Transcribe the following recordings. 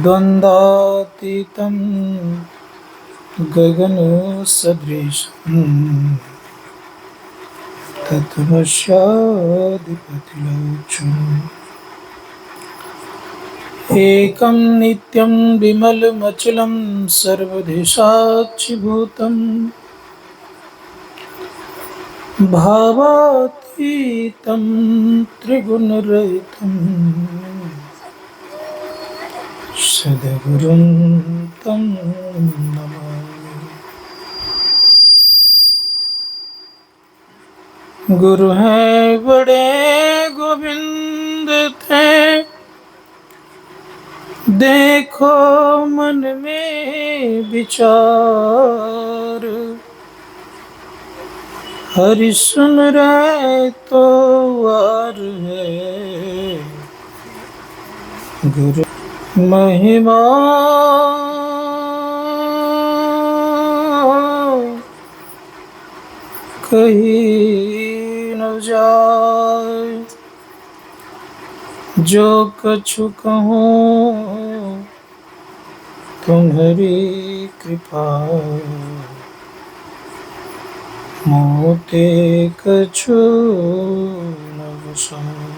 द्वन्द्वातीतं गगनसदृशं तत्त्वमस्यादिपतिलोचनम् एकं नित्यं विमलमचलं सर्वदेशाक्षिभूतं भावातीतं त्रिगुणरहितं सद्गुरुं तं नमामि। गुरु हैं बड़े गोविंद थे, देखो मन में विचार, हरि सुन रहे तो वार है गुरु महिमा कही न जाए। जो कछु कहूँ तुम्हारी कृपा, मोते कछु न बसाए।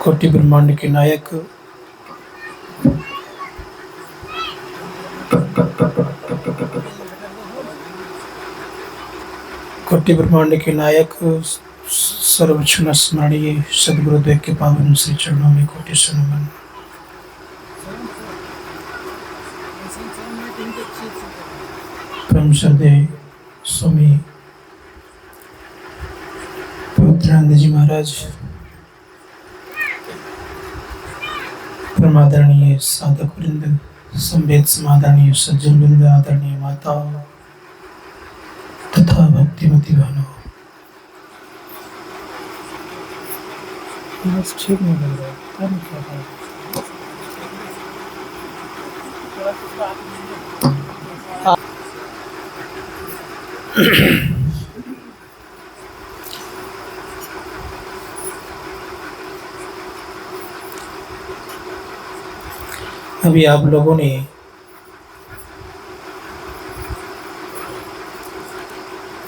कोटि ब्रह्मांड के नायक कोटि ब्रह्मांड के नायक सर्वक्षण स्मरणीय सदगुरुदेव के पावन श्री चरणों में कोटि से नमन। परम श्रद्धेय स्वामी पवित्रानंद जी महाराज, परमादरणीय साधक वृंद, संवेद समादरणीय सज्जन वृंद, आदरणीय माताओं तथा भक्तिमती बहनों, बस ठीक नहीं लग रहा है, क्या करें? अभी आप लोगों ने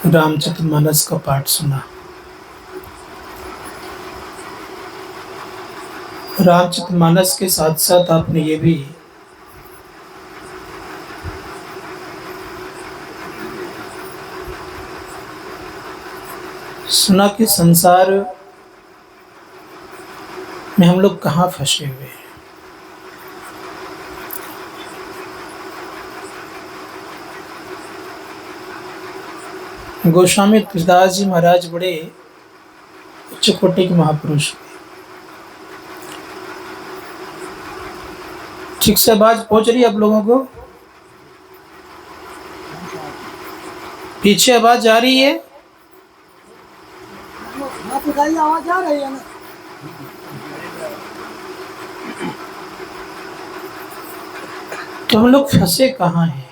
रामचरितमानस का पाठ सुना। रामचरितमानस के साथ साथ आपने ये भी सुना कि संसार में हम लोग कहाँ फंसे हुए हैं। गोस्वामी तुलसीदास जी महाराज बड़े उच्च कोटि के महापुरुष, ठीक से आवाज पहुंच रही है आप लोगों को? पीछे आवाज आ रही है? आवाज आ रही है ना? तो हम लोग फंसे कहाँ हैं?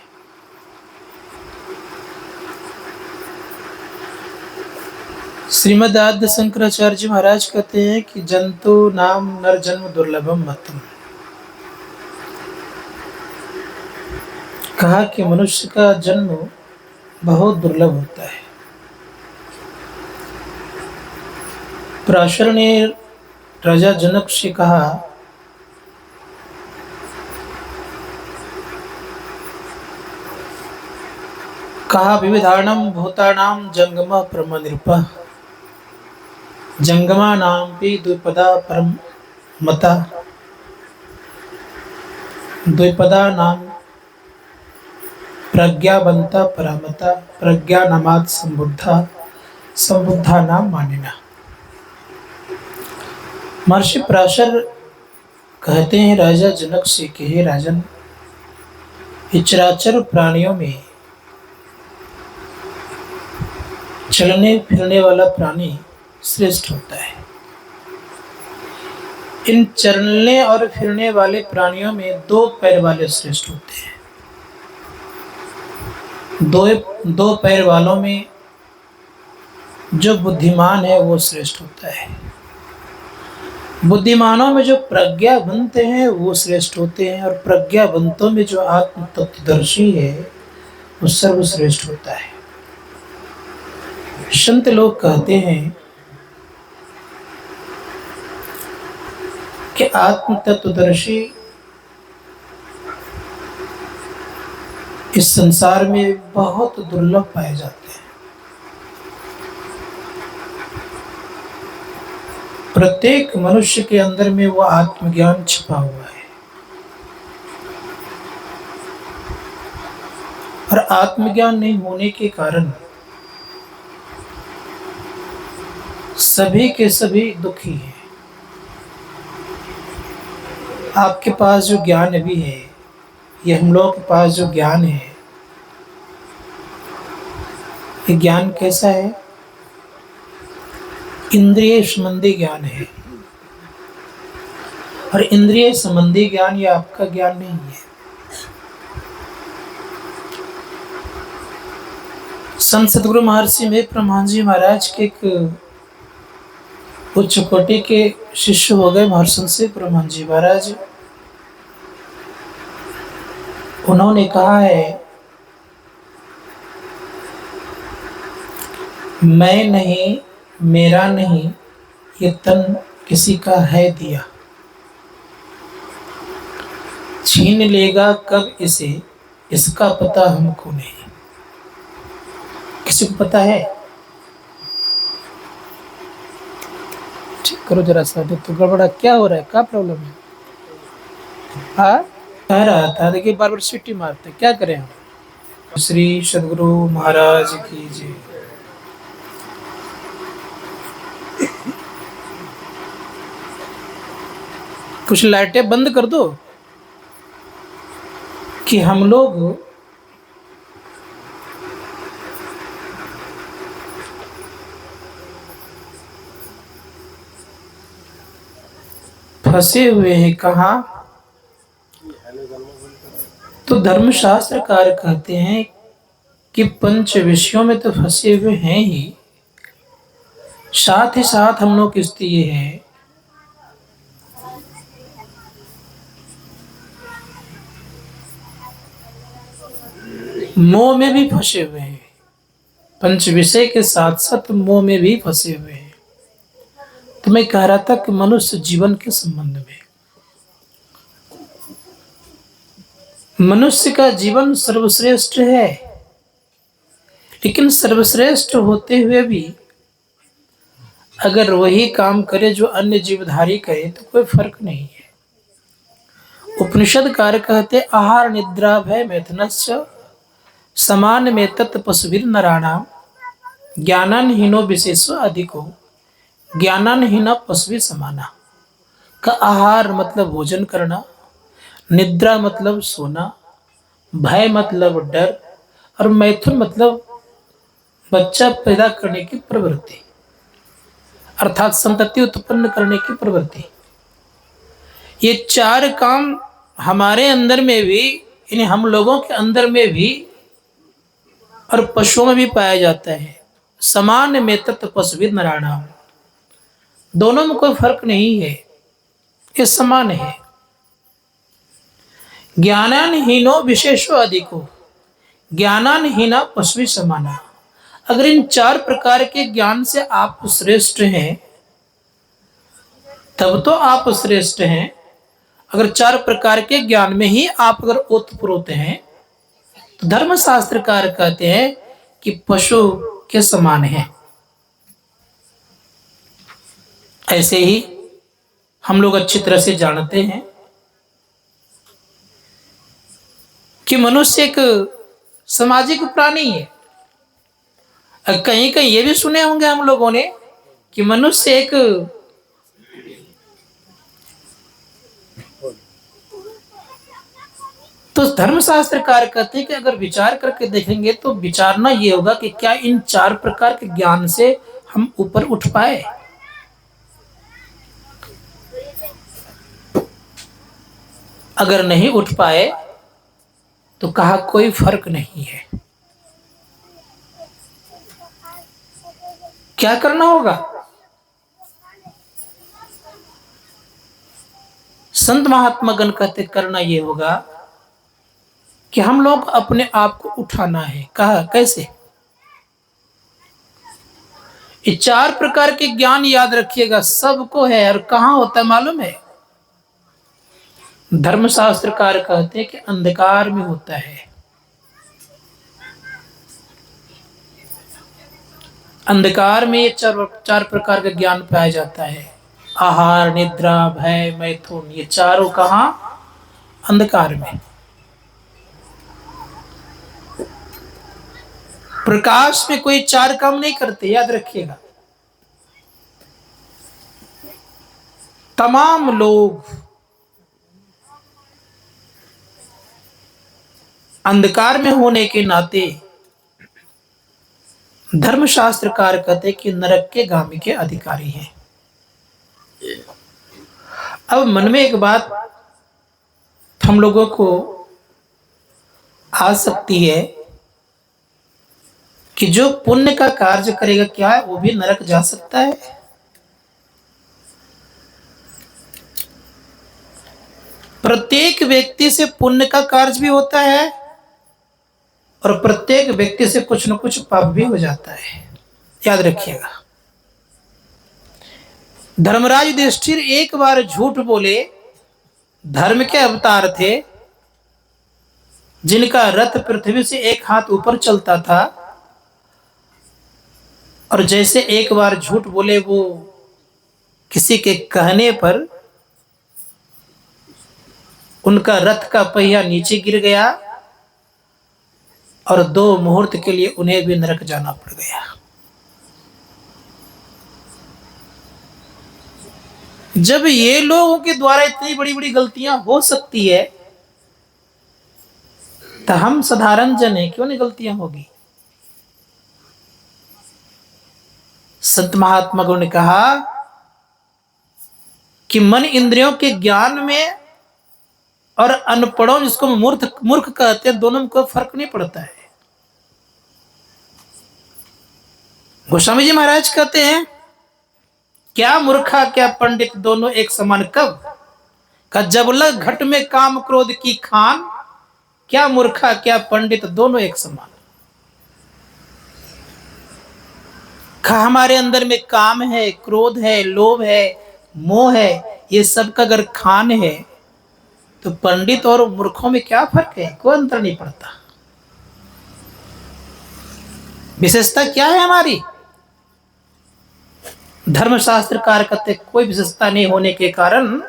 श्रीमद् आद्य शंकराचार्य जी महाराज कहते हैं कि जंतु नाम नर जन्म दुर्लभम मतम। कहा कि मनुष्य का जन्म बहुत दुर्लभ होता है। पराशर ने राजा जनक से कहा, विविधानाम भूतानाम जंगमा परम नृपः, जंगमा नाम भी द्विपदा परम मता, द्विपदा नाम प्रज्ञावंता परामता, प्रज्ञा नामात् संबुद्धा, संबुद्धा नाम मानिना। महर्षि पराशर कहते हैं राजा जनक से कि हे राजन, चराचर प्राणियों में चलने फिरने वाला प्राणी श्रेष्ठ होता है। इन चलने और फिरने वाले प्राणियों में दो पैर वाले श्रेष्ठ होते हैं। दो पैर वालों में जो बुद्धिमान है वो श्रेष्ठ होता है। बुद्धिमानों में जो प्रज्ञावंत हैं वो श्रेष्ठ होते हैं, और प्रज्ञावंतों में जो आत्म तत्वदर्शी है वो सर्वश्रेष्ठ होता है। संत लोग कहते हैं कि आत्म तत्वदर्शी इस संसार में बहुत दुर्लभ पाए जाते हैं। प्रत्येक मनुष्य के अंदर में वो आत्मज्ञान छिपा हुआ है, और आत्मज्ञान नहीं होने के कारण सभी के सभी दुखी हैं। आपके पास जो ज्ञान अभी है, ये हम लोगों के पास जो ज्ञान है, ये ज्ञान कैसा है? इंद्रिय संबंधी ज्ञान है, और इंद्रिय संबंधी ज्ञान ये आपका ज्ञान नहीं है। संत सद्गुरु महर्षि में परमहंस जी महाराज के एक उच्च कोटि के शिष्य हो गए महर्षि से परमहंस जी महाराज। उन्होंने कहा है, मैं नहीं, मेरा नहीं, ये तन किसी का है दिया, छीन लेगा कब इसे, इसका पता हमको नहीं। किसी को पता है? ठीक करो जरा सा, तो गड़बड़ा क्या हो रहा है, क्या प्रॉब्लम है? हाँ, कह रहा था, देखिए बार बार सीटी मारते, क्या करें हम। श्री सद्गुरु महाराज की जय। कुछ लाइटें बंद कर दो कि हम लोग फंसे हुए हैं। कहाँ? तो धर्मशास्त्रकार कहते हैं कि पंच विषयों में तो फंसे हुए हैं ही, साथ ही साथ हम लोग की स्थिति ये है मोह में भी फंसे हुए हैं। पंच विषय के साथ साथ मोह में भी फंसे हुए हैं। तो मैं कह रहा था कि मनुष्य जीवन के संबंध में मनुष्य का जीवन सर्वश्रेष्ठ है, लेकिन सर्वश्रेष्ठ होते हुए भी अगर वही काम करे जो अन्य जीवधारी करे तो कोई फर्क नहीं है। उपनिषद कहते आहार निद्रा भय मैथुनस्य समान में तत् पशुभिर नराणाम ज्ञानन हीनो विशेषो अधिको ज्ञानन हीना पशुभि समाना। का आहार मतलब भोजन करना, निद्रा मतलब सोना, भय मतलब डर, और मैथुन मतलब बच्चा पैदा करने की प्रवृत्ति, अर्थात संतति उत्पन्न करने की प्रवृत्ति। ये चार काम हमारे अंदर में भी, यानी हम लोगों के अंदर में भी और पशुओं में भी पाया जाता है। समान में तत्व पशुभिर नराणाम, दोनों में कोई फर्क नहीं है, ये समान है। ज्ञानान हीनो विशेषो अधिको ज्ञानान हीना पशुभि समाना। अगर इन चार प्रकार के ज्ञान से आप श्रेष्ठ हैं तब तो आप श्रेष्ठ हैं। अगर चार प्रकार के ज्ञान में ही आप अगर ओतप्रोत हैं तो धर्मशास्त्रकार कहते हैं कि पशु के समान है। ऐसे ही हम लोग अच्छी तरह से जानते हैं कि मनुष्य एक सामाजिक प्राणी है। कहीं कहीं ये भी सुने होंगे हम लोगों ने कि मनुष्य एक तो धर्मशास्त्रकार कहते हैं कि अगर विचार करके देखेंगे तो विचारना ये होगा कि क्या इन चार प्रकार के ज्ञान से हम ऊपर उठ पाए। अगर नहीं उठ पाए तो कहा कोई फर्क नहीं है, क्या करना होगा? संत महात्मा गण कहते करना ये होगा कि हम लोग अपने आप को उठाना है। कहा कैसे? ये 4 प्रकार के ज्ञान याद रखिएगा, सबको है। और कहां होता है मालूम है? धर्मशास्त्रकार कहते हैं कि अंधकार में होता है। अंधकार में ये 4 प्रकार का ज्ञान पाया जाता है। आहार, निद्रा, भय, मैथुन, ये चारों कहां? अंधकार में। प्रकाश में कोई 4 काम नहीं करते, याद रखिएगा। तमाम लोग अंधकार में होने के नाते धर्मशास्त्रकार कहते कि नरक के गामी के अधिकारी हैं। अब मन में एक बात हम लोगों को आ सकती है कि जो पुण्य का कार्य करेगा, क्या है वो भी नरक जा सकता है? प्रत्येक व्यक्ति से पुण्य का कार्य भी होता है और प्रत्येक व्यक्ति से कुछ न कुछ पाप भी हो जाता है, याद रखिएगा। धर्मराज युधिष्ठिर एक बार झूठ बोले, धर्म के अवतार थे, जिनका रथ पृथ्वी से 1 हाथ ऊपर चलता था, और जैसे एक बार झूठ बोले, वो किसी के कहने पर उनका रथ का पहिया नीचे गिर गया और 2 मुहूर्त के लिए उन्हें भी नरक जाना पड़ गया। जब ये लोगों के द्वारा इतनी बड़ी बड़ी गलतियां हो सकती है, तो हम साधारण जन हैं, क्यों नहीं गलतियां होगी? संत महात्मा गण ने कहा कि मन इंद्रियों के ज्ञान में और अनपढ़ों, जिसको मूर्ख कहते हैं, दोनों में कोई फर्क नहीं पड़ता है। गोस्वामी जी महाराज कहते हैं, क्या मूर्खा क्या पंडित दोनों एक समान कब? का जब लग घट में काम क्रोध की खान, क्या मूर्खा क्या पंडित दोनों एक समान। हमारे अंदर में काम है, क्रोध है, लोभ है, मोह है, ये सब का अगर खान है, तो पंडित और मूर्खों में क्या फर्क है? कोई अंतर नहीं पड़ता। विशेषता क्या है हमारी? धर्मशास्त्रकार कहते कोई विशेषता नहीं होने के कारण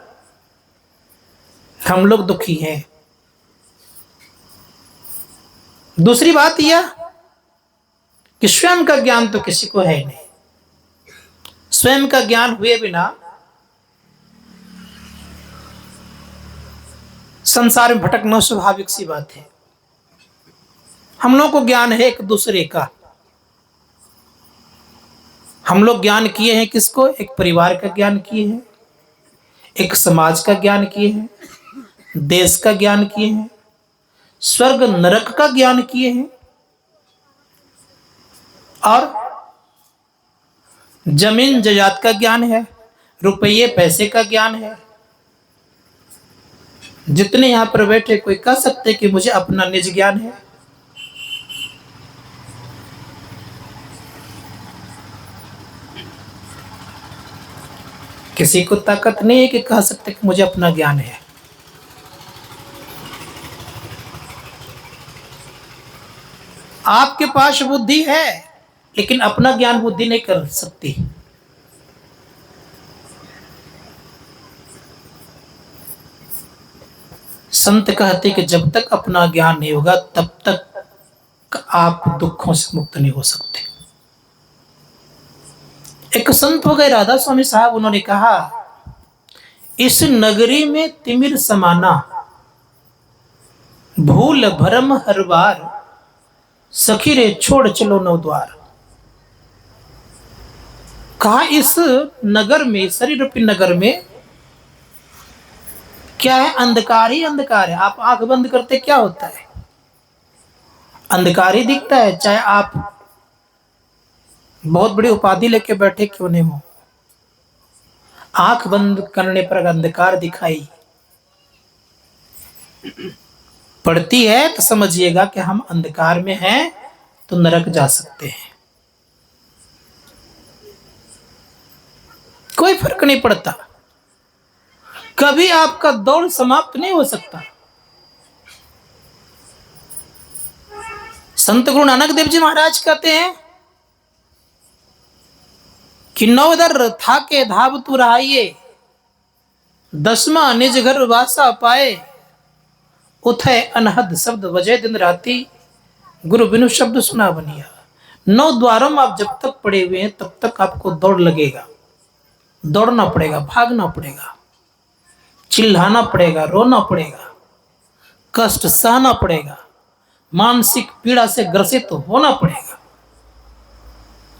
हम लोग दुखी हैं। दूसरी बात यह कि स्वयं का ज्ञान तो किसी को है नहीं। स्वयं का ज्ञान हुए बिना संसार में भटकना स्वाभाविक सी बात है। हम लोग को ज्ञान है एक दूसरे का। हम लोग ज्ञान किए हैं किसको? एक परिवार का ज्ञान किए हैं, एक समाज का ज्ञान किए हैं, देश का ज्ञान किए हैं, स्वर्ग नरक का ज्ञान किए हैं, और जमीन जायदाद का ज्ञान है, रुपये पैसे का ज्ञान है। जितने यहां पर बैठे, कोई कह सकते कि मुझे अपना निज ज्ञान है? किसी को ताकत नहीं है कि कह सकते कि मुझे अपना ज्ञान है। आपके पास बुद्धि है, लेकिन अपना ज्ञान बुद्धि नहीं कर सकती। संत कहते कि जब तक अपना ज्ञान नहीं होगा, तब तक आप दुखों से मुक्त नहीं हो सकते। एक संत हो गए राधा स्वामी साहब, उन्होंने कहा, इस नगरी में तिमिर समाना, भूल भरम हर बार, सखी रे छोड़ चलो नौ द्वार। कहा इस नगर में, शरीर रूपी नगर में क्या है? अंधकार ही अंधकार है। आप आंख बंद करते क्या होता है? अंधकार ही दिखता है। चाहे आप बहुत बड़ी उपाधि लेके बैठे क्यों नहीं हो, आंख बंद करने पर अंधकार दिखाई पड़ती है तो समझिएगा कि हम अंधकार में हैं, तो नरक जा सकते हैं। कोई फर्क नहीं पड़ता, कभी आपका दौर समाप्त नहीं हो सकता। संत गुरु नानक देव जी महाराज कहते हैं कि नवदर था के धाव तू रहाइए, दसवां निज घर वासा पाए, उठे अनहद शब्द वजह दिन राती, गुरु बिनु शब्द सुना बनिया। 9 द्वारों में आप जब तक पड़े हुए हैं तब तक आपको दौड़ लगेगा, दौड़ना पड़ेगा, भागना पड़ेगा, चिल्लाना पड़ेगा, रोना पड़ेगा, कष्ट सहना पड़ेगा, मानसिक पीड़ा से ग्रसित तो होना पड़ेगा,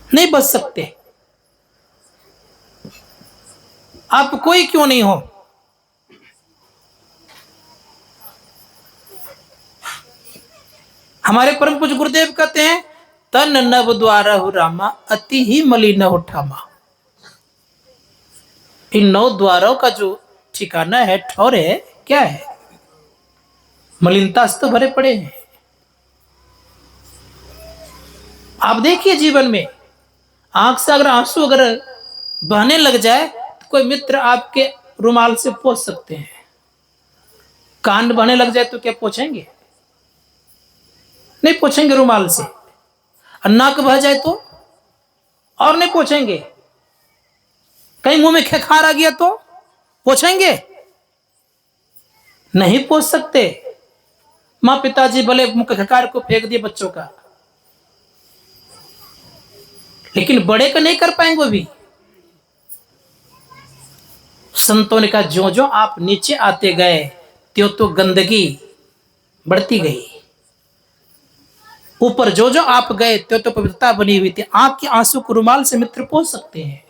नहीं बच सकते। आप कोई क्यों नहीं हो, हमारे परम पूज्य गुरुदेव कहते हैं तन नव द्वारा हो रामा, अति ही मलिन उठामा। इन 9 द्वारों का जो ठिकाना है, ठौर है, क्या है? मलिनता से तो भरे पड़े हैं। आप देखिए जीवन में आंख से अगर आंसू अगर बहने लग जाए तो कोई मित्र आपके रुमाल से पोंछ सकते हैं, कान बहने लग जाए तो क्या पोंछेंगे? नहीं पोंछेंगे रुमाल से। नाक बह जाए तो और नहीं पोंछेंगे। कहीं मुंह में खेखार आ गया तो पोंछेंगे? नहीं पोंछ सकते। माँ पिताजी भले मुंह खेखार को फेंक दिए बच्चों का, लेकिन बड़े का नहीं कर पाएंगे वो भी। संतों ने कहा जो जो आप नीचे आते गए त्यों तो गंदगी बढ़ती गई, ऊपर जो जो आप गए त्यों तो पवित्रता बनी हुई थी। आंख के आंसू को रुमाल से मित्र पोंछ सकते हैं।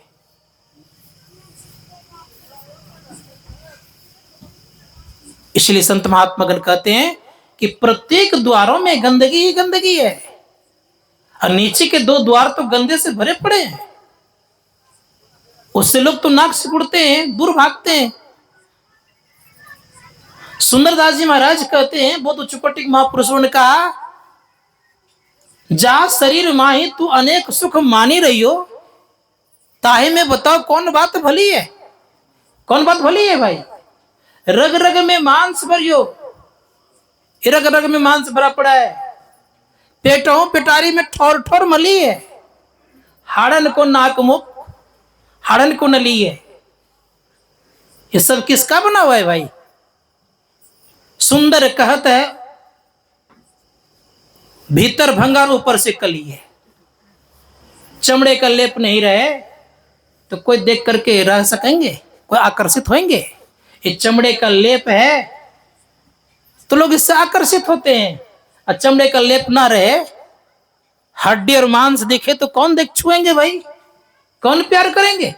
इसलिए संत महात्मागण कहते हैं कि प्रत्येक द्वारों में गंदगी ही गंदगी है, और नीचे के 2 द्वार तो गंदे से भरे पड़े हैं। उससे लोग तो नाक सिकुड़ते हैं, दूर भागते हैं। सुंदरदास जी महाराज कहते हैं, बहुत उच्चकोटि महापुरुषों ने कहा, जा शरीर माही तू अनेक सुख मानी रही हो, ताहे में बताओ कौन बात भली है? कौन बात भली है भाई? रग रग में मांस भरियो, रग रग में मांस भरा पड़ा है, पेटों पिटारी में ठोर ठोर मली है, हाड़न को नाक मुख हाड़न को नली है। ये सब किसका बना हुआ है भाई? सुंदर कहत है भीतर भंगार ऊपर से कली है। चमड़े का लेप नहीं रहे तो कोई देख करके रह सकेंगे? कोई आकर्षित होंगे? ये चमड़े का लेप है तो लोग इससे आकर्षित होते हैं, और चमड़े का लेप ना रहे, हड्डी और मांस दिखे तो कौन देख छुएंगे भाई? कौन प्यार करेंगे?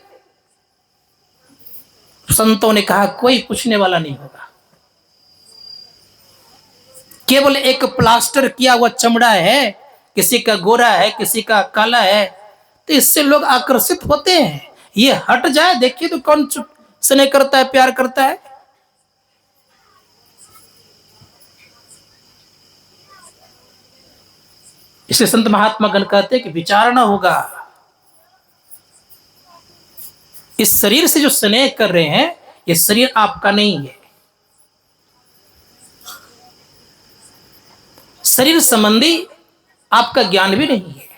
संतों ने कहा कोई पूछने वाला नहीं होगा। केवल एक प्लास्टर किया हुआ चमड़ा है, किसी का गोरा है, किसी का काला है, तो इससे लोग आकर्षित होते हैं। ये हट जाए, देखिए तो कौन स्नेह करता है, प्यार करता है। इसलिए संत महात्मा गण कहते हैं कि विचारना होगा। इस शरीर से जो स्नेह कर रहे हैं, ये शरीर आपका नहीं है। शरीर संबंधी आपका ज्ञान भी नहीं है।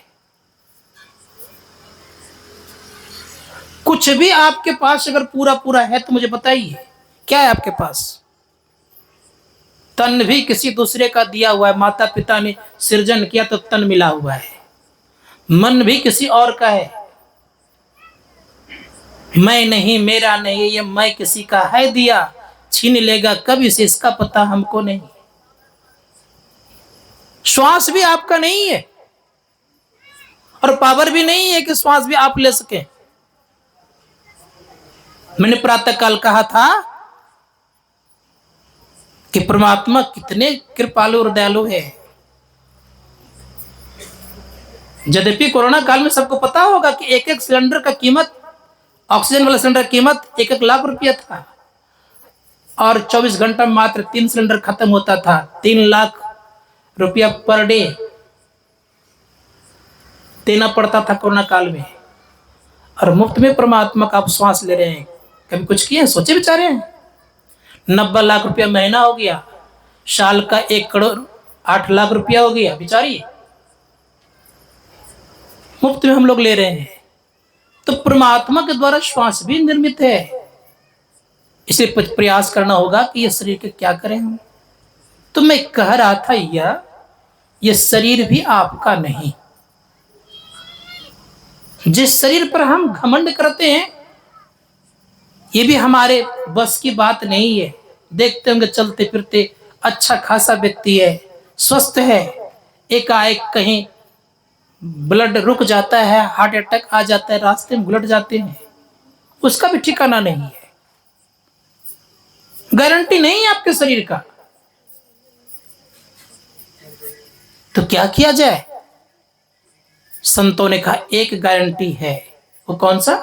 कुछ भी आपके पास अगर पूरा पूरा है तो मुझे बताइए क्या है आपके पास? तन भी किसी दूसरे का दिया हुआ है, माता पिता ने सृजन किया तो तन मिला हुआ है। मन भी किसी और का है। मैं नहीं, मेरा नहीं, ये मैं किसी का है दिया, छीन लेगा कभी से इसका पता हमको नहीं। श्वास भी आपका नहीं है, और पावर भी नहीं है कि श्वास भी आप ले सके। मैंने प्रातः काल कहा था कि परमात्मा कितने कृपालु और दयालु है। यद्यपि कोरोना काल में सबको पता होगा कि एक एक सिलेंडर का कीमत, ऑक्सीजन वाला सिलेंडर की कीमत 1-1 लाख रुपया था, और 24 घंटा में मात्र 3 सिलेंडर खत्म होता था। 3 लाख रुपया पर डे देना पड़ता था कोरोना काल में, और मुफ्त में परमात्मा का आप श्वास ले रहे हैं। कभी कुछ किए, सोचे विचारे हैं? 90 लाख रुपया महीना हो गया, साल का 1 करोड़ 8 लाख रुपया हो गया, बिचारी मुफ्त में हम लोग ले रहे हैं। तो परमात्मा के द्वारा श्वास भी निर्मित है, इसे प्रयास करना होगा कि ये शरीर के क्या करें हम। तो मैं कह रहा था ये शरीर भी आपका नहीं। जिस शरीर पर हम घमंड करते हैं, ये भी हमारे बस की बात नहीं है। देखते होंगे चलते फिरते अच्छा खासा व्यक्ति है, स्वस्थ है, एकाएक कहीं ब्लड रुक जाता है, हार्ट अटैक आ जाता है, रास्ते में उलट जाते हैं, उसका भी ठिकाना नहीं है। गारंटी नहीं है आपके शरीर का। तो क्या किया जाए? संतों ने कहा एक गारंटी है। वो कौन सा?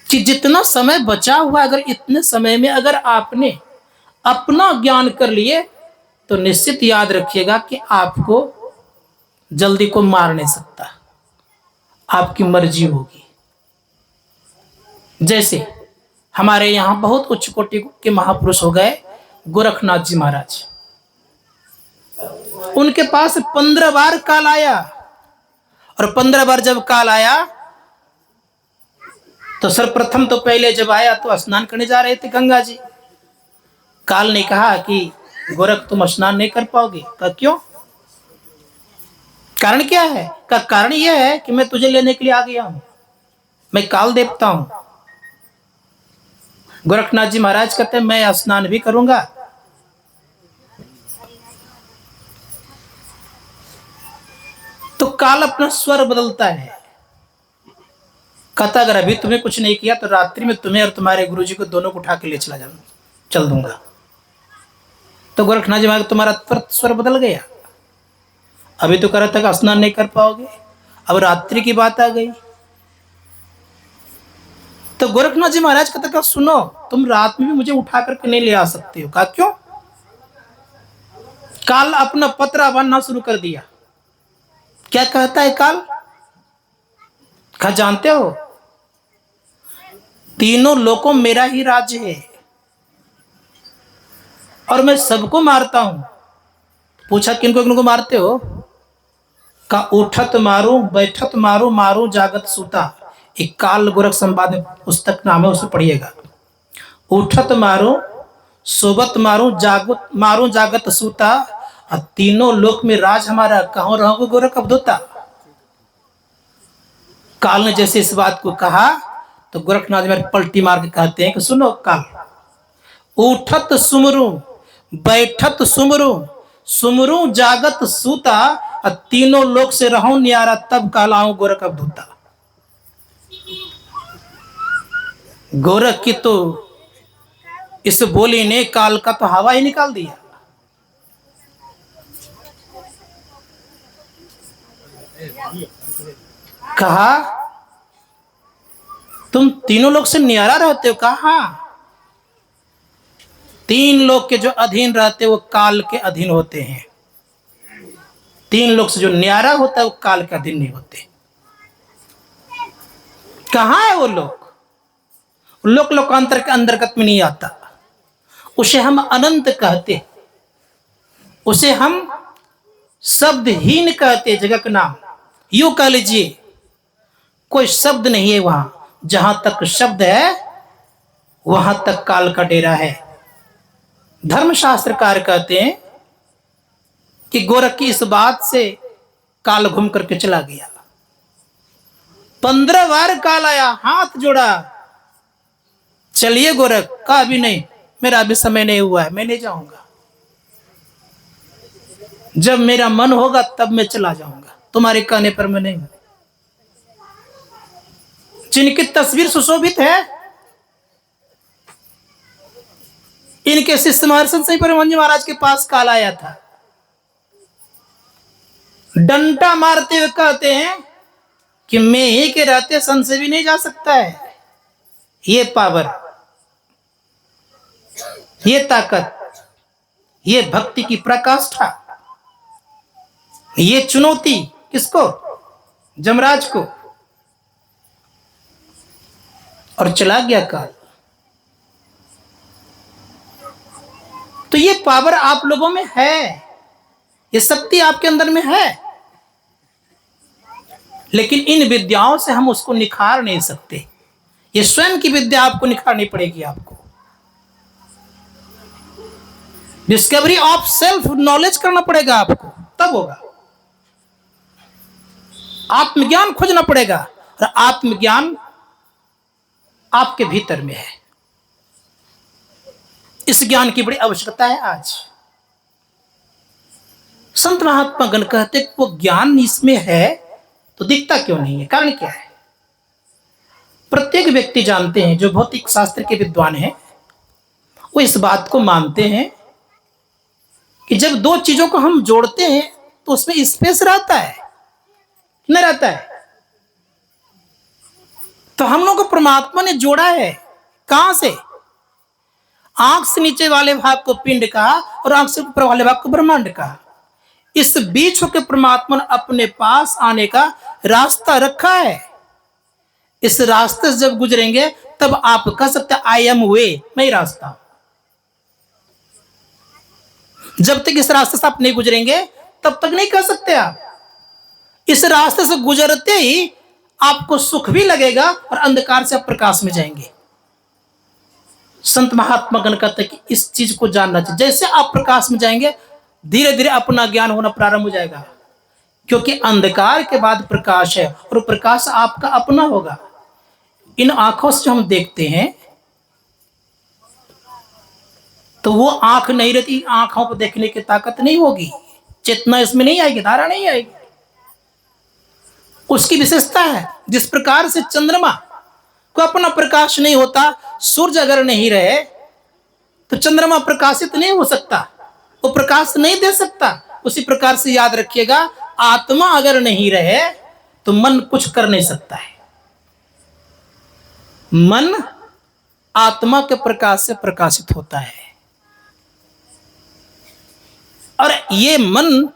कि जितना समय बचा हुआ, अगर इतने समय में अगर आपने अपना ज्ञान कर लिए, तो निश्चित याद रखिएगा कि आपको जल्दी को मार नहीं सकता, आपकी मर्जी होगी। जैसे हमारे यहां बहुत उच्च कोटि के महापुरुष हो गए, गोरखनाथ जी महाराज, उनके पास 15 बार काल आया, और 15 बार जब काल आया तो सर्वप्रथम तो पहले जब आया तो स्नान करने जा रहे थे गंगा जी। काल ने कहा कि गोरख तुम स्नान नहीं कर पाओगे। कहा क्यों? कारण क्या है? का कारण यह है कि मैं तुझे लेने के लिए आ गया हूं, मैं काल देवता हूं। गोरखनाथ जी महाराज कहते हैं मैं स्नान भी करूंगा, तो काल अपना स्वर बदलता है। कहता अगर अभी तुम्हें कुछ नहीं किया तो रात्रि में तुम्हें और तुम्हारे गुरुजी को दोनों को उठा के ले चल दूंगा। तो गोरखनाथ जी महाराज तुम्हारा स्वर बदल गया। अभी तो कह रहा था कि स्नान नहीं कर पाओगे, अब रात्रि की बात आ गई। तो गोरखनाथ जी महाराज कहते कहा सुनो, तुम रात में भी मुझे उठा करके नहीं ले आ सकते हो। कहा क्यों? काल अपना पत्रा बांधना शुरू कर दिया। क्या कहता है काल? कहा जानते हो तीनों लोकों मेरा ही राज्य है, और मैं सबको मारता हूं। पूछा किनको किनको मारते हो? का उठत मारू, बैठत मारू, मारू जागत सूता। एक काल गोरख संवाद में पुस्तक नाम है, उसे पढ़िएगा। उठत मारू, सोबत मारू, जागत सूता, और तीनों लोक में राज हमारा, कहां रहोगे गोरख अवधूता। काल ने जैसे इस बात को कहा तो गोरखनाथ जी पलटी मार के कहते हैं कि सुनो काल, उठत सुमरू, बैठत सुमरू, सुमरू जागत सूता, और तीनों लोग से रहूं न्यारा, तब कहलाऊं गोरख अवधूता। गोरख की तो इस बोली ने काल का तो हवा ही निकाल दिया। कहा तुम तीनों लोग से न्यारा रहते हो? कहा 3 लोग के जो अधीन रहते वो काल के अधीन होते हैं, 3 लोग से जो न्यारा होता है वो काल के अधीन नहीं होते। कहां है वो लोग? लोक लोकांतर के अंतर्गत में नहीं आता। उसे हम अनंत कहते, उसे हम शब्दहीन कहते। जगह का नाम यूं कह लीजिए, कोई शब्द नहीं है वहां। जहां तक शब्द है वहां तक काल का डेरा है। धर्मशास्त्रकार कहते हैं कि गोरख की इस बात से काल घूम करके चला गया। 15 बार काल आया, हाथ जोड़ा, चलिए गोरख। कहा अभी नहीं, मेरा अभी समय नहीं हुआ है, मैं नहीं जाऊंगा, जब मेरा मन होगा तब मैं चला जाऊंगा, तुम्हारे कहने पर मैं नहीं। जिनकी तस्वीर सुशोभित है, इनके शिष्य महर्षि परमहंस महाराज के पास काल आया था। डंडा मारते हुए कहते हैं कि मैं ही के रहते सन से भी नहीं जा सकता है। ये पावर, ये ताकत, ये भक्ति की प्रकाष्ठा, ये चुनौती किसको? जमराज को। और चला गया काल। तो ये पावर आप लोगों में है, ये शक्ति आपके अंदर में है, लेकिन इन विद्याओं से हम उसको निखार नहीं सकते। ये स्वयं की विद्या आपको निखारनी पड़ेगी। आपको डिस्कवरी ऑफ सेल्फ नॉलेज करना पड़ेगा आपको, तब होगा। आत्मज्ञान खोजना पड़ेगा, और आत्मज्ञान आपके भीतर में है। इस ज्ञान की बड़ी आवश्यकता है आज। संत महात्मा गण कहते कि वो ज्ञान इसमें है तो दिखता क्यों नहीं है? कारण क्या है? प्रत्येक व्यक्ति जानते हैं, जो भौतिक शास्त्र के विद्वान हैं वो इस बात को मानते हैं कि जब दो चीजों को हम जोड़ते हैं तो उसमें स्पेस रहता है, न रहता है? तो हम लोग को परमात्मा ने जोड़ा है। कहां से? आंख से नीचे वाले भाग को पिंड कहा और आंख से ऊपर वाले भाग को ब्रह्मांड कहा। इस बीच होकर परमात्मा ने अपने पास आने का रास्ता रखा है। इस रास्ते से जब गुजरेंगे तब आप कह सकते आई एम वे, मैं रास्ता। जब तक इस रास्ते से आप नहीं गुजरेंगे तब तक नहीं कह सकते आप। इस रास्ते से गुजरते ही आपको सुख भी लगेगा और अंधकार से आप प्रकाश में जाएंगे। संत महात्मा गण कहते हैं कि इस चीज को जानना चाहिए। जैसे आप प्रकाश में जाएंगे धीरे धीरे अपना ज्ञान होना प्रारंभ हो जाएगा, क्योंकि अंधकार के बाद प्रकाश है और प्रकाश आपका अपना होगा। इन आंखों से हम देखते हैं तो वो आंख नहीं रहती, आंखों को देखने की ताकत नहीं होगी, चेतना इसमें नहीं आएगी, धारा नहीं आएगी। उसकी विशेषता है। जिस प्रकार से चंद्रमा को अपना प्रकाश नहीं होता, सूर्य अगर नहीं रहे तो चंद्रमा प्रकाशित नहीं हो सकता, वो प्रकाश नहीं दे सकता। उसी प्रकार से याद रखिएगा, आत्मा अगर नहीं रहे तो मन कुछ कर नहीं सकता है। मन आत्मा के प्रकाश से प्रकाशित होता है, और ये मन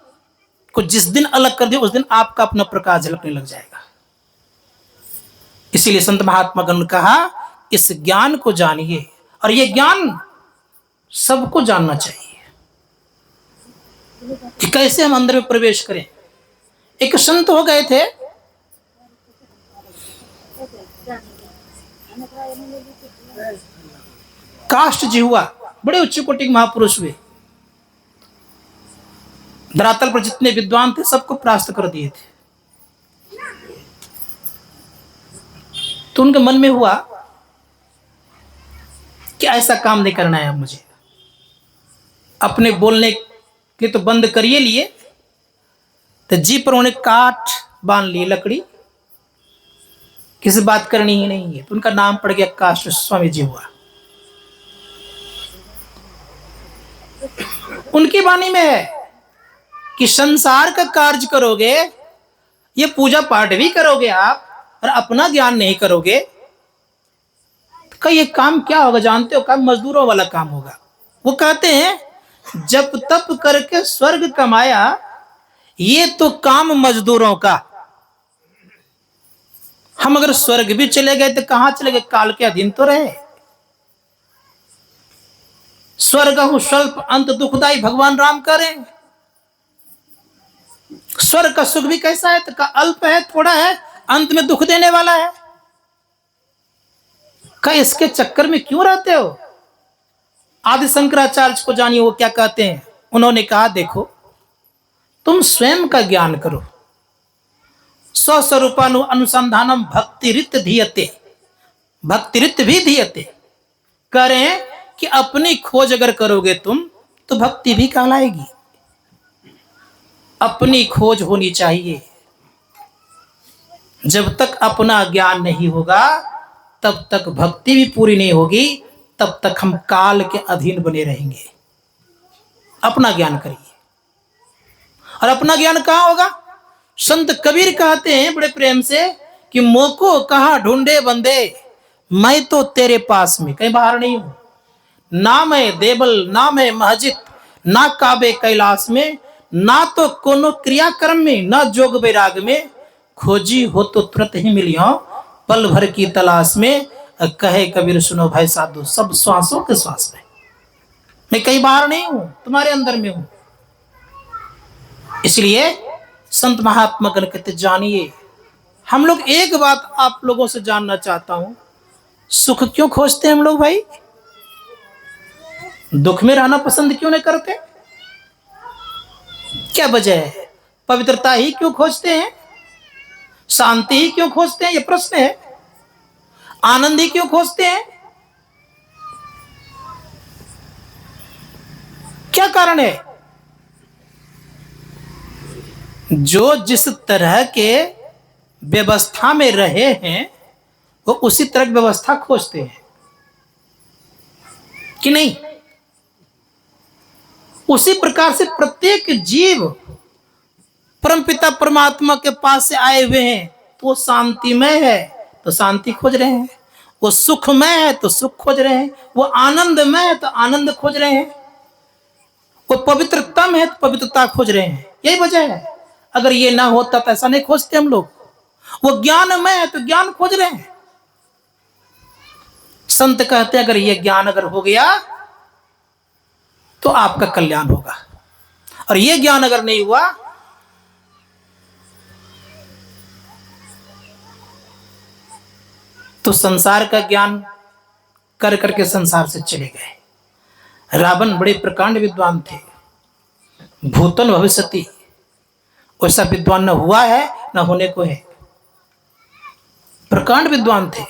को जिस दिन अलग कर दिया उस दिन आपका अपना प्रकाश झलकने लग जाएगा। इसीलिए संत महात्मा गण ने कहा इस ज्ञान को जानिए, और ये ज्ञान सबको जानना चाहिए कि कैसे हम अंदर में प्रवेश करें। एक संत हो गए थे, काष्ट जी हुआ, बड़े उच्च कोटि के महापुरुष हुए। धरातल पर जितने विद्वान थे सबको परास्त कर दिए थे। तो उनके मन में हुआ कि ऐसा काम नहीं करना है मुझे। अपने बोलने के तो बंद करिए लिए, तो जी पर उन्हें काट बांध लिए, लकड़ी, किसी बात करनी ही नहीं है। तो उनका नाम पड़ गया काष्ट स्वामी जी हुआ। उनकी वाणी में है कि संसार का कार्य करोगे, ये पूजा पाठ भी करोगे आप, और अपना ज्ञान नहीं करोगे तो ये काम क्या होगा जानते हो? काम मजदूरों वाला काम होगा। वो कहते हैं जब तप करके स्वर्ग कमाया, ये तो काम मजदूरों का। हम अगर स्वर्ग भी चले गए तो कहां चले गए? काल के अधीन तो रहे। स्वर्ग हूं स्वल्प अंत दुखदाई, भगवान राम करें। स्वर्ग का सुख भी कैसा है? तो का अल्प है, थोड़ा है, अंत में दुख देने वाला है। का इसके चक्कर में क्यों रहते हो? आदि शंकराचार्य को जानिए वो क्या कहते हैं। उन्होंने कहा देखो, तुम स्वयं का ज्ञान करो। स्वस्वरूपानु अनुसंधानम भक्तिरित धीयते, भक्तिरित भी धीयते। करें कि अपनी खोज अगर करोगे तुम तो भक्ति भी कहलाएगी। अपनी खोज होनी चाहिए। जब तक अपना ज्ञान नहीं होगा तब तक भक्ति भी पूरी नहीं होगी, तब तक हम काल के अधीन बने रहेंगे। अपना ज्ञान करिए। और अपना ज्ञान कहां होगा? संत कबीर कहते हैं बड़े प्रेम से कि मोको कहाँ ढूंढे बंदे, मैं तो तेरे पास में कहीं बाहर नहीं हूं। ना मैं देवल ना मैं महजिद, ना काबे कैलाश में, ना तो कोनो क्रियाक्रम में, ना जोग वैराग में, खोजी हो तो तुरंत ही मिलियो पल भर की तलाश में। कहे कबीर सुनो भाई साधु सब श्वासों के श्वास में, मैं कहीं बाहर नहीं हूं, तुम्हारे अंदर में हूं। इसलिए संत महात्मा गण कहते जानिए। हम लोग एक बात आप लोगों से जानना चाहता हूं, सुख क्यों खोजते हैं हम लोग भाई? दुख में रहना पसंद क्यों नहीं करते? क्या वजह है? पवित्रता ही क्यों खोजते हैं? शांति ही क्यों खोजते हैं? यह प्रश्न है। आनंद ही क्यों खोजते हैं? क्या कारण है? जो जिस तरह के व्यवस्था में रहे हैं वो उसी तरह की व्यवस्था खोजते हैं कि नहीं? उसी प्रकार से प्रत्येक जीव परमपिता परमात्मा के पास से आए हुए हैं। तो वो शांतिमय है तो शांति खोज रहे हैं, वो सुखमय है तो सुख खोज रहे हैं, वो आनंदमय है तो आनंद खोज रहे हैं, वो पवित्रतम है तो पवित्रता खोज रहे हैं। यही वजह है। अगर ये ना होता तो ऐसा नहीं खोजते हम लोग। वो ज्ञानमय है तो ज्ञान खोज रहे हैं। संत कहते हैं अगर ये ज्ञान अगर हो गया तो आपका कल्याण होगा, और ये ज्ञान अगर नहीं हुआ तो संसार का ज्ञान कर करके संसार से चले गए। रावण बड़े प्रकांड विद्वान थे, भूतन भविष्यति, वैसा विद्वान न हुआ है न होने को है। प्रकांड विद्वान थे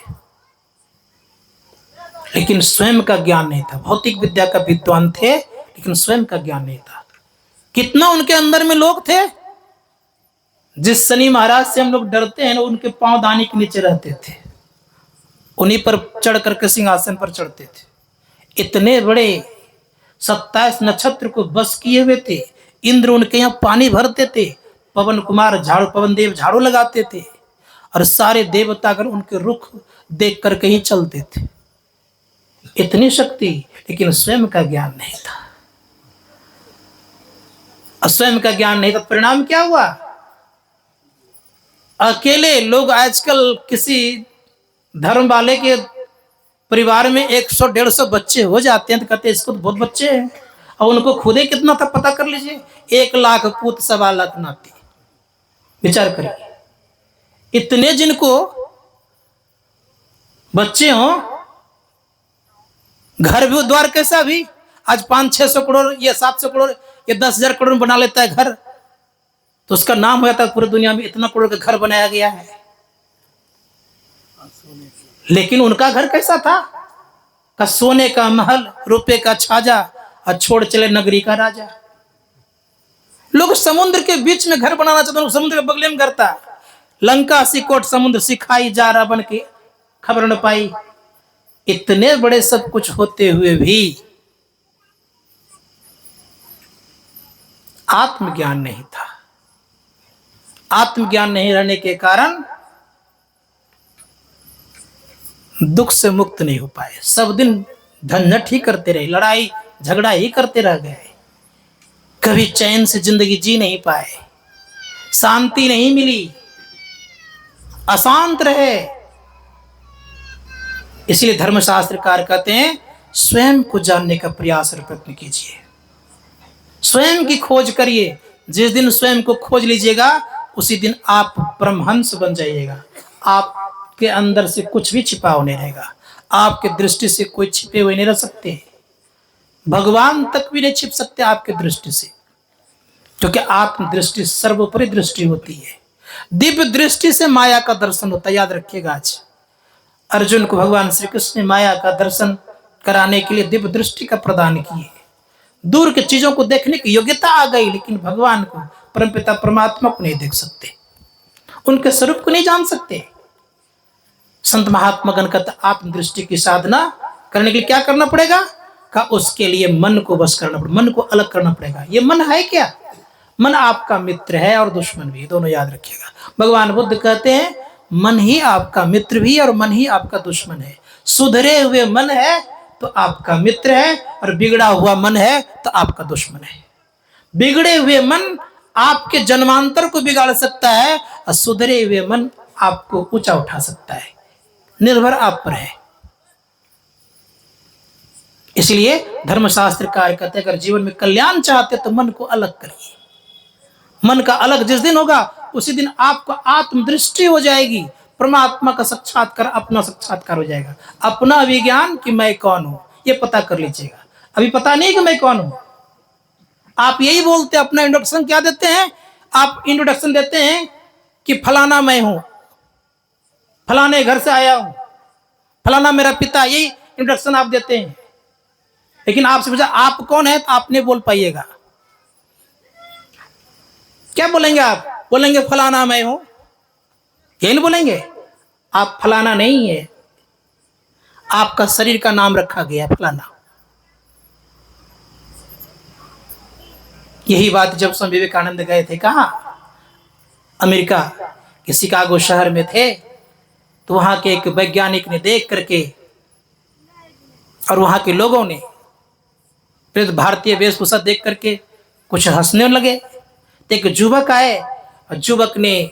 लेकिन स्वयं का ज्ञान नहीं था। भौतिक विद्या का विद्वान थे लेकिन स्वयं का ज्ञान नहीं था। कितना उनके अंदर में लोग थे। जिस शनि महाराज से हम लोग डरते हैं ना, उनके पांव दानी के नीचे रहते थे, उन्हीं पर चढ़ करके सिंहासन पर चढ़ते थे। इतने बड़े 27 नक्षत्र को बस किए हुए थे। इंद्र उनके यहाँ पानी भरते थे, पवन कुमार झाड़ू, पवन देव झाड़ू लगाते थे, और सारे देवतागण उनके रुख देख करके ही चलते थे। इतनी शक्ति, लेकिन स्वयं का ज्ञान नहीं था। और स्वयं का ज्ञान नहीं था, परिणाम क्या हुआ? अकेले लोग आजकल किसी धर्म वाले के परिवार में 100-150 बच्चे हो जाते हैं तो कहते हैं इसको तो बहुत बच्चे हैं, और उनको खुदे कितना था पता कर लीजिए। 1 लाख पूत 1.25 लाख नाती। विचार करिए, इतने जिनको बच्चे हों, घर भी द्वार कैसा भी आज 500-600 करोड़ या 700 करोड़ या 10,000 करोड़ में बना लेता है घर, तो उसका नाम हो जाता है पूरी दुनिया में, इतना करोड़ का घर बनाया गया है। लेकिन उनका घर कैसा था? का सोने का महल, रुपए का छाजा, और छोड़ चले नगरी का राजा। लोग समुद्र के बीच में घर बनाना चाहते हैं, समुद्र के बगले में घर था। लंका सिकोट समुद्र सिखाई जा रहा बन के, खबर न पाई। इतने बड़े सब कुछ होते हुए भी आत्मज्ञान नहीं था। आत्मज्ञान नहीं रहने के कारण दुख से मुक्त नहीं हो पाए। सब दिन झंझट ही करते रहे, लड़ाई झगड़ा ही करते रह गए, कभी चैन से जिंदगी जी नहीं पाए, शांति नहीं मिली, अशांत रहे। इसलिए धर्मशास्त्रकार कहते हैं स्वयं को जानने का प्रयास और प्रयत्न कीजिए, स्वयं की खोज करिए। जिस दिन स्वयं को खोज लीजिएगा उसी दिन आप परमहंस बन जाइएगा। आपके अंदर से कुछ भी छिपा हुआ नहीं रहेगा, आपके दृष्टि से कोई छिपे हुए नहीं रह सकते। भगवान तक भी नहीं छिप सकते आपके दृष्टि से, क्योंकि आत्म दृष्टि सर्वोपरि दृष्टि होती है। दिव्य दृष्टि से माया का दर्शन होता है। याद रखिएगा, आज अर्जुन को भगवान श्री कृष्ण ने माया का दर्शन कराने के लिए दिव्य दृष्टि का प्रदान किए। दूर की चीजों को देखने की योग्यता आ गई, लेकिन भगवान को, परमपिता परमात्मा को नहीं देख सकते, उनके स्वरूप को नहीं जान सकते। संत महात्मा गण का आत्मदृष्टि की साधना करने के लिए क्या करना पड़ेगा? का उसके लिए मन को बस करना पड़ेगा, मन को अलग करना पड़ेगा। ये मन है क्या? मन आपका मित्र है और दुश्मन भी, दोनों याद रखिएगा। भगवान बुद्ध कहते हैं मन ही आपका मित्र भी और मन ही आपका दुश्मन है। सुधरे हुए मन है तो आपका मित्र है और बिगड़ा हुआ मन है तो आपका दुश्मन है। बिगड़े हुए मन आपके जन्मांतर को बिगाड़ सकता है और सुधरे हुए मन आपको ऊंचा उठा सकता है। निर्भर आप पर है। इसलिए धर्मशास्त्र कार्य कहते हैं अगर जीवन में कल्याण चाहते तो मन को अलग करिए। मन का अलग जिस दिन होगा उसी दिन आपको आत्मदृष्टि हो जाएगी, परमात्मा का साक्षात्कार, अपना साक्षात्कार हो जाएगा। अपना विज्ञान कि मैं कौन हूं ये पता कर लीजिएगा। अभी पता नहीं कि मैं कौन हूं। आप यही बोलते हैं, अपना इंट्रोडक्शन क्या देते हैं? आप इंट्रोडक्शन देते हैं कि फलाना मैं हूं, फलाने घर से आया हूं, फलाना मेरा पिता, यही इंट्रोडक्शन आप देते हैं। लेकिन आपसे पूछा आप कौन है तो आप नहीं बोल पाइएगा। क्या बोलेंगे आप? बोलेंगे फलाना मैं हूं, यही नहीं बोलेंगे। आप फलाना नहीं है, आपका शरीर का नाम रखा गया फलाना। यही बात जब स्वामी विवेकानंद गए थे कहाँ, अमेरिका के शिकागो शहर में थे, तो वहां के एक वैज्ञानिक ने देख करके और वहां के लोगों ने फिर भारतीय वेशभूषा देख करके कुछ हंसने लगे। तो एक युवक आए और युवक ने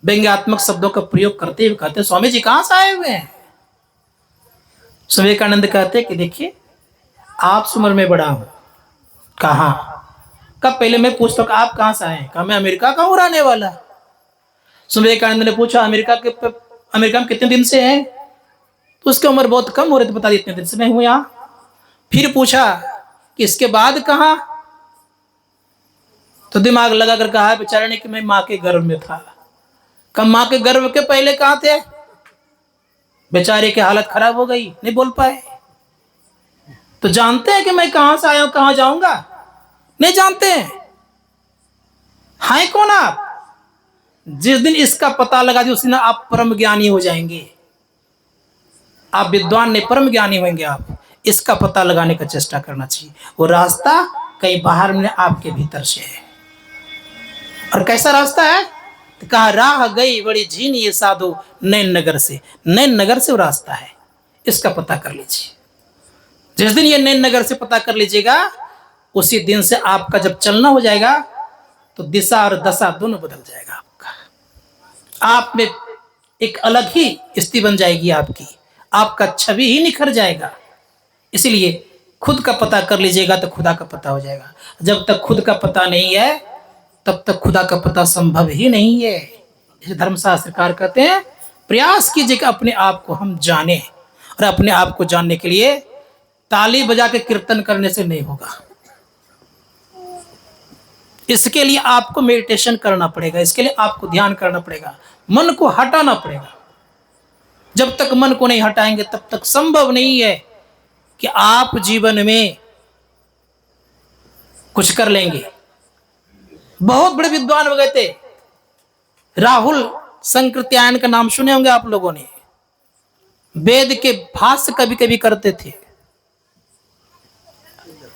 व्यंग्यात्मक शब्दों का प्रयोग करते हुए कहते स्वामी जी कहां से आए हुए हैं? स्वामी विवेकानंद कहते कि देखिए आप उम्र में बड़ा हूं। कहा? कब? पहले मैं पूछता हूँ आप कहां से आए? कहा मैं अमेरिका का हूं रहने वाला। स्वामी विवेकानंद ने पूछा अमेरिका में कितने दिन से हैं? तो उसकी उम्र बहुत कम हो रही थी, बता दी इतने दिन से मैं हूं यहाँ। फिर पूछा कि इसके बाद कहा? तो दिमाग लगा कर कहा बेचारे ने कि मैं माँ के गर्भ में था। कब? माँ के गर्भ के पहले कहाँ थे? बेचारे की हालत खराब हो गई, नहीं बोल पाए। तो जानते हैं कि मैं कहां से आया हूं, कहां जाऊंगा? नहीं जानते हैं। हैं कौन आप? जिस दिन इसका पता लगा दी उस दिन आप परम ज्ञानी हो जाएंगे। आप विद्वान नहीं, परम ज्ञानी होंगे। आप इसका पता लगाने का चेष्टा करना चाहिए। वो रास्ता कहीं बाहर में आपके भीतर से है। और कैसा रास्ता है? तो कहा राह गई बड़ी झीन ये साधु नैन नगर से। नैन नगर से वो रास्ता है, इसका पता कर लीजिए। जिस दिन ये नैन नगर से पता कर लीजिएगा उसी दिन से आपका जब चलना हो जाएगा तो दिशा और दशा दोनों बदल जाएगा आपका। आप में एक अलग ही स्थिति बन जाएगी आपकी, आपका छवि ही निखर जाएगा। इसलिए खुद का पता कर लीजिएगा तो खुदा का पता हो जाएगा। जब तक खुद का पता नहीं है तब तक खुदा का पता संभव ही नहीं है। इसे धर्मशास्त्रकार कहते हैं प्रयास कीजिए कि अपने आप को हम जाने। और अपने आप को जानने के लिए ताली बजा के कीर्तन करने से नहीं होगा। इसके लिए आपको मेडिटेशन करना पड़ेगा, इसके लिए आपको ध्यान करना पड़ेगा, मन को हटाना पड़ेगा। जब तक मन को नहीं हटाएंगे तब तक संभव नहीं है कि आप जीवन में कुछ कर लेंगे। बहुत बड़े विद्वान हो गए थे। राहुल संकृत्यायन का नाम सुने होंगे आप लोगों ने। वेद के भाष्य कभी कभी करते थे।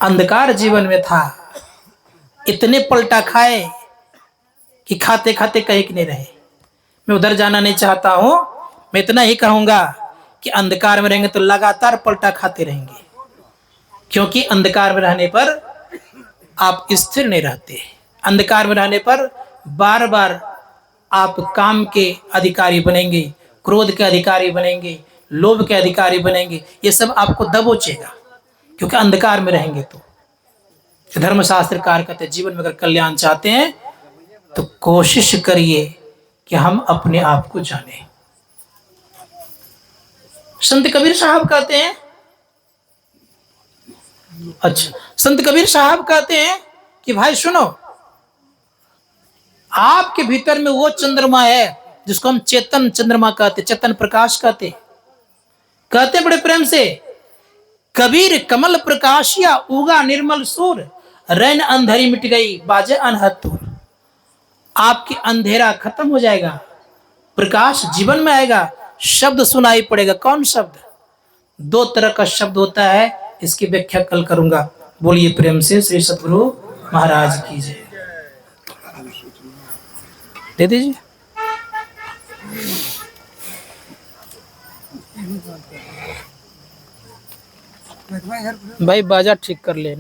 अंधकार जीवन में था, इतने पलटा खाए कि खाते खाते कहीं नहीं रहे। मैं उधर जाना नहीं चाहता हूं, मैं इतना ही कहूंगा कि अंधकार में रहेंगे तो लगातार पलटा खाते रहेंगे। क्योंकि अंधकार में रहने पर आप स्थिर नहीं रहते। अंधकार में रहने पर बार बार आप काम के अधिकारी बनेंगे, क्रोध के अधिकारी बनेंगे, लोभ के अधिकारी बनेंगे। ये सब आपको दबोचेगा क्योंकि अंधकार में रहेंगे। तो धर्मशास्त्रकार कहते हैं जीवन में अगर कल्याण चाहते हैं तो कोशिश करिए कि हम अपने आप को जानें। संत कबीर साहब कहते हैं, अच्छा, संत कबीर साहब कहते हैं कि भाई सुनो, आपके भीतर में वो चंद्रमा है जिसको हम चेतन चंद्रमा कहते, चेतन प्रकाश कहते। कहते बड़े प्रेम से, कबीर कमल प्रकाशिया उगा निर्मल सूर, रैन अंधेरी मिट गई बाजे अनहत्तूर। आपकी अंधेरा खत्म हो जाएगा, प्रकाश जीवन में आएगा, शब्द सुनाई पड़ेगा। कौन शब्द? दो तरह का शब्द होता है, इसकी व्याख्या कल करूंगा। बोलिए प्रेम से श्री सतगुरु महाराज की जय। दे दीजिए। भाई बाजा ठीक कर ले।